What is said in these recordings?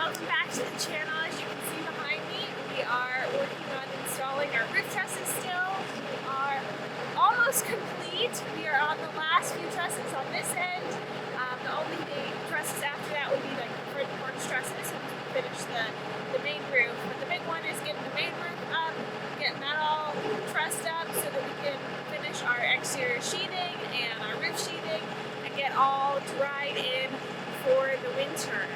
welcome back to the channel. As you can see behind me, we are working on installing our roof trusses still. We are almost complete. We are on the last few trusses on this end. The only trusses after that will be like the front porch trusses and finish the main roof. But the big one is getting the main roof up, getting that all trussed up so that we can finish our exterior sheathing and our roof sheathing and get all dried in for the winter.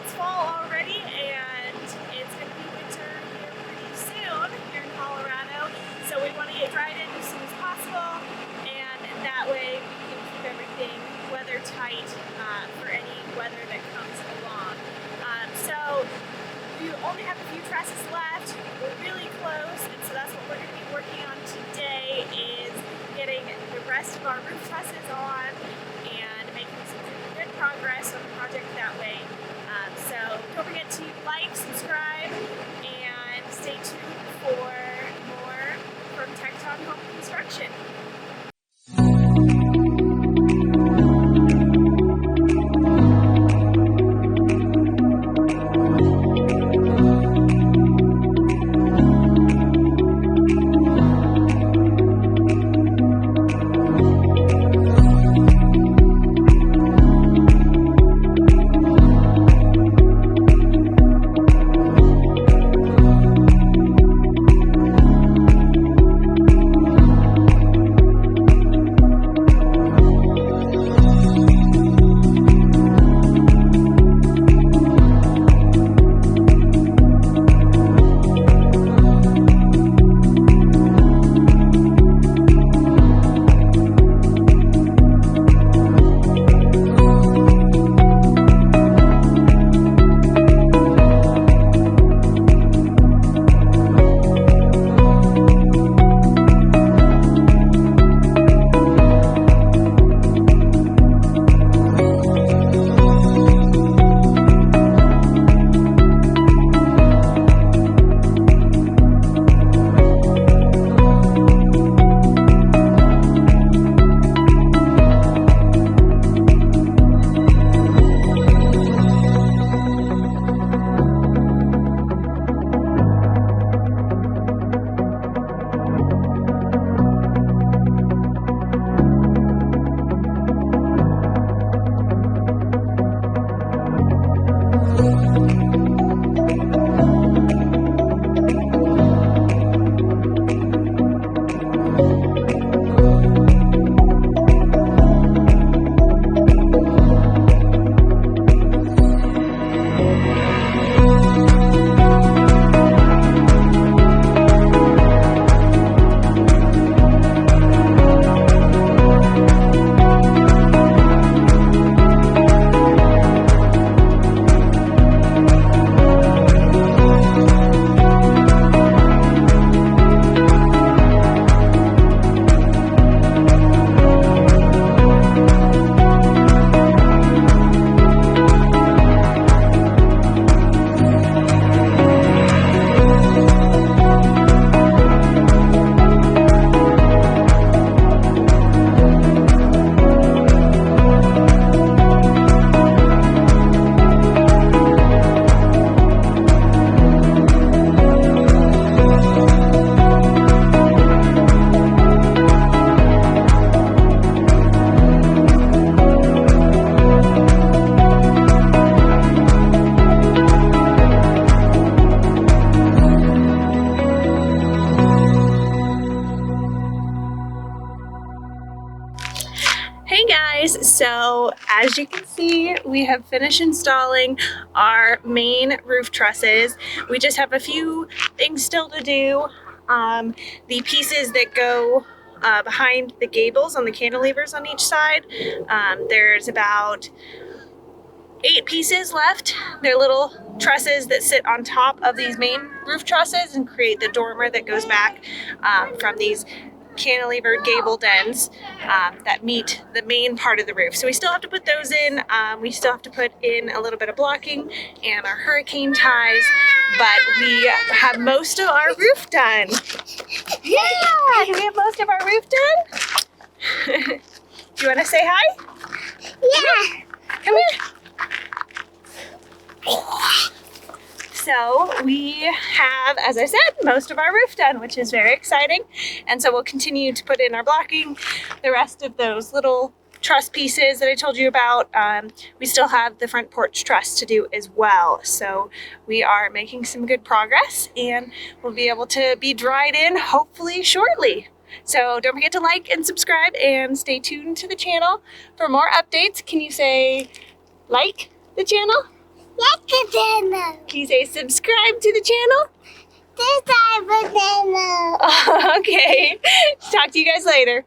It's fall already and it's going to be winter here pretty soon here in Colorado, so we want to get dried in as soon as possible, and that way we can keep everything weather tight for any weather that comes along. So we only have a few trusses left. We're really close, and so that's what we're going to be working on today, is getting the rest of our roof trusses on and making some good progress on the project that way. So don't forget to like, subscribe, and stay tuned for more from Tecton Home Construction. Hey guys, so as you can see, we have finished installing our main roof trusses. We just have a few things still to do. The pieces that go behind the gables on the cantilevers on each side, there's about 8 pieces left. They're little trusses that sit on top of these main roof trusses and create the dormer that goes back from these cantilevered gabled ends that meet the main part of the roof. So we still have to put those in. We still have to put in a little bit of blocking and our hurricane ties, but we have most of our roof done. Yeah! We have most of our roof done. Do you want to say hi? Yeah. Come here. So we have, as I said, most of our roof done, which is very exciting. And so we'll continue to put in our blocking, the rest of those little truss pieces that I told you about. We still have the front porch truss to do as well. So we are making some good progress, and we'll be able to be dried in hopefully shortly. So don't forget to like and subscribe and stay tuned to the channel for more updates. Can you say like the channel? Like the channel. Can you say subscribe to the channel? Subscribe to the channel. Okay. Talk to you guys later.